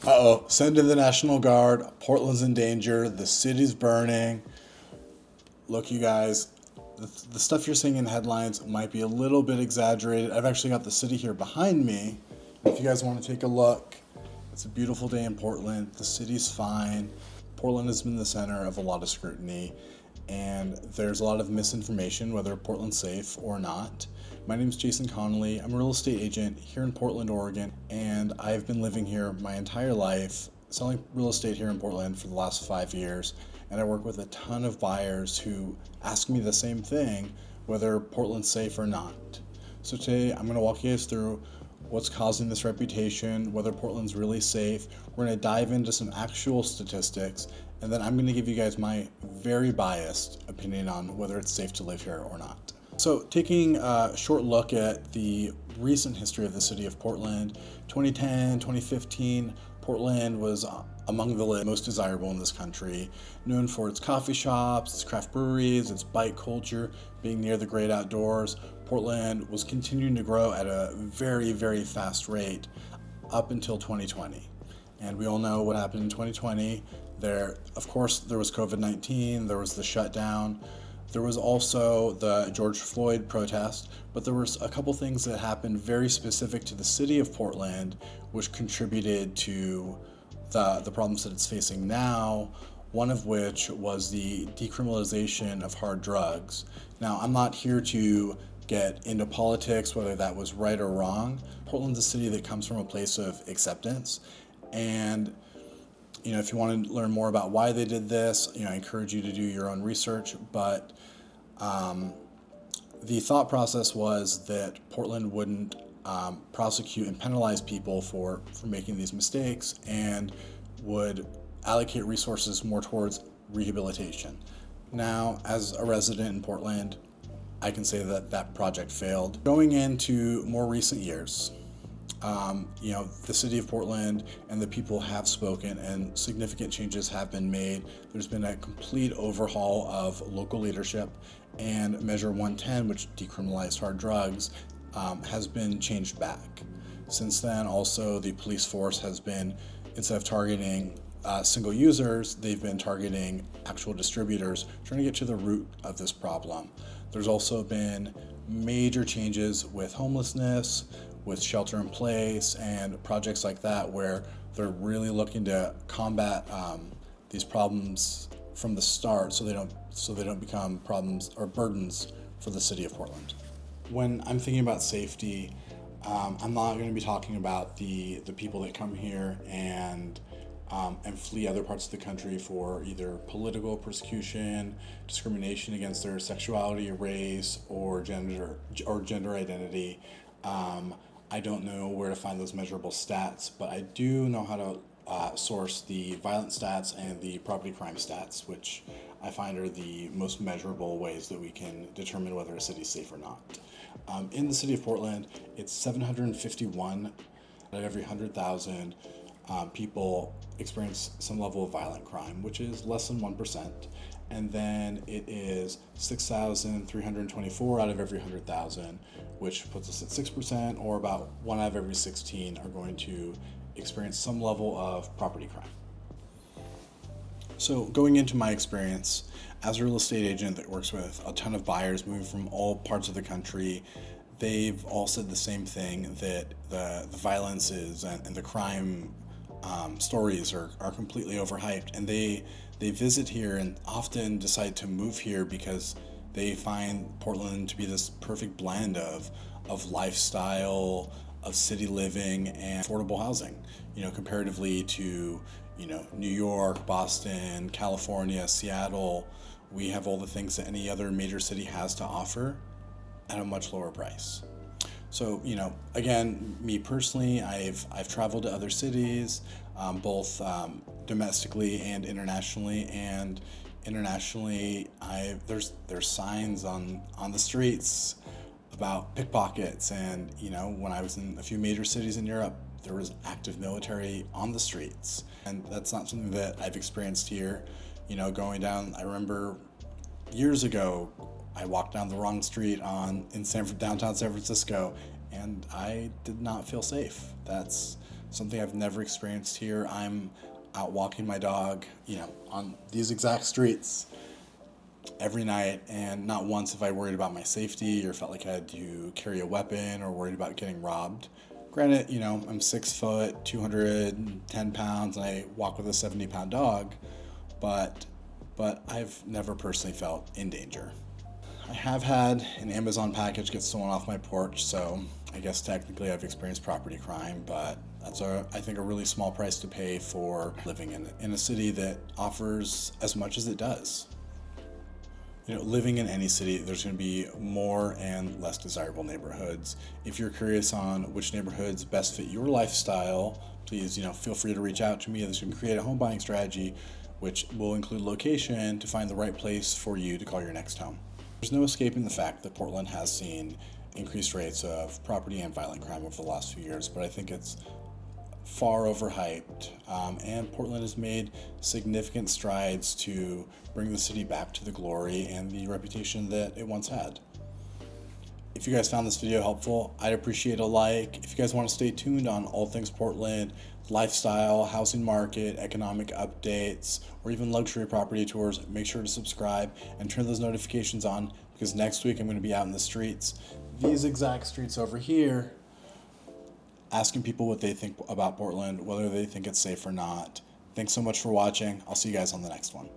Uh-oh, send in the National Guard. Portland's in danger. The city's burning. Look, you guys, the stuff you're seeing in headlines might be a little bit exaggerated. I've actually got the city here behind me. If you guys want to take a look, it's a beautiful day in Portland. The city's fine. Portland has been the center of a lot of scrutiny, and there's a lot of misinformation, whether Portland's safe or not. My name is Jason Connelly. I'm a real estate agent here in Portland, Oregon, and I've been living here my entire life, selling real estate here in Portland for the last 5 years, and I work with a ton of buyers who ask me the same thing, whether Portland's safe or not. So today I'm going to walk you guys through what's causing this reputation, whether Portland's really safe. We're going to dive into some actual statistics, and then I'm going to give you guys my very biased opinion on whether it's safe to live here or not. So taking a short look at the recent history of the city of Portland, 2010, 2015, Portland was among the most desirable in this country, known for its coffee shops, its craft breweries, its bike culture, being near the great outdoors. Portland was continuing to grow at a very, very fast rate up until 2020. And we all know what happened in 2020. Of course, there was COVID-19, there was the shutdown. There was also the George Floyd protest, but there was a couple things that happened very specific to the city of Portland, which contributed to the problems that it's facing now, one of which was the decriminalization of hard drugs. Now, I'm not here to get into politics, whether that was right or wrong. Portland's a city that comes from a place of acceptance, and if you want to learn more about why they did this, I encourage you to do your own research. But the thought process was that Portland wouldn't prosecute and penalize people for making these mistakes, and would allocate resources more towards rehabilitation. Now, as a resident in Portland, I can say that that project failed. Going into more recent years, the city of Portland and the people have spoken, and significant changes have been made. There's been a complete overhaul of local leadership, and Measure 110, which decriminalized hard drugs, has been changed back. Since then, also, the police force has been, instead of targeting single users, they've been targeting actual distributors, trying to get to the root of this problem. There's also been major changes with homelessness, with shelter in place, and projects like that, where they're really looking to combat these problems from the start, so they don't become problems or burdens for the city of Portland. When I'm thinking about safety, I'm not going to be talking about the people that come here and flee other parts of the country for either political persecution, discrimination against their sexuality, race, or gender identity. I don't know where to find those measurable stats, but I do know how to source the violent stats and the property crime stats, which I find are the most measurable ways that we can determine whether a city is safe or not. In the city of Portland, it's 751 out of every 100,000 people experience some level of violent crime, which is less than 1%. And then it is 6,324 out of every 100,000, which puts us at 6%, or about 1 out of every 16 are going to experience some level of property crime. So going into my experience as a real estate agent that works with a ton of buyers moving from all parts of the country, they've all said the same thing, that the violence is and the crime stories are completely overhyped, and they visit here and often decide to move here because they find Portland to be this perfect blend of lifestyle, of city living, and affordable housing, comparatively to New York, Boston, California, Seattle. We have all the things that any other major city has to offer at a much lower price. So, again, me personally, I've traveled to other cities, both domestically and internationally. And internationally, there's signs on the streets about pickpockets, and when I was in a few major cities in Europe, there was active military on the streets, and that's not something that I've experienced here. Going down, I remember years ago, I walked down the wrong street in downtown San Francisco, and I did not feel safe. That's something I've never experienced here. I'm out walking my dog, on these exact streets every night, and not once have I worried about my safety or felt like I had to carry a weapon or worried about getting robbed. Granted, I'm 6 foot, 210 pounds, and I walk with a 70-pound dog, but I've never personally felt in danger. I have had an Amazon package get stolen off my porch, so I guess technically I've experienced property crime, but that's I think a really small price to pay for living in a city that offers as much as it does. Living in any city, there's going to be more and less desirable neighborhoods. If you're curious on which neighborhoods best fit your lifestyle, please, feel free to reach out to me. This can create a home buying strategy, which will include location to find the right place for you to call your next home. There's no escaping the fact that Portland has seen increased rates of property and violent crime over the last few years, but I think it's far overhyped, and Portland has made significant strides to bring the city back to the glory and the reputation that it once had. If you guys found this video helpful, I'd appreciate a like. If you guys want to stay tuned on all things Portland, lifestyle, housing market, economic updates, or even luxury property tours, make sure to subscribe and turn those notifications on, because next week I'm going to be out in the streets, these exact streets over here, asking people what they think about Portland, whether they think it's safe or not. Thanks so much for watching. I'll see you guys on the next one.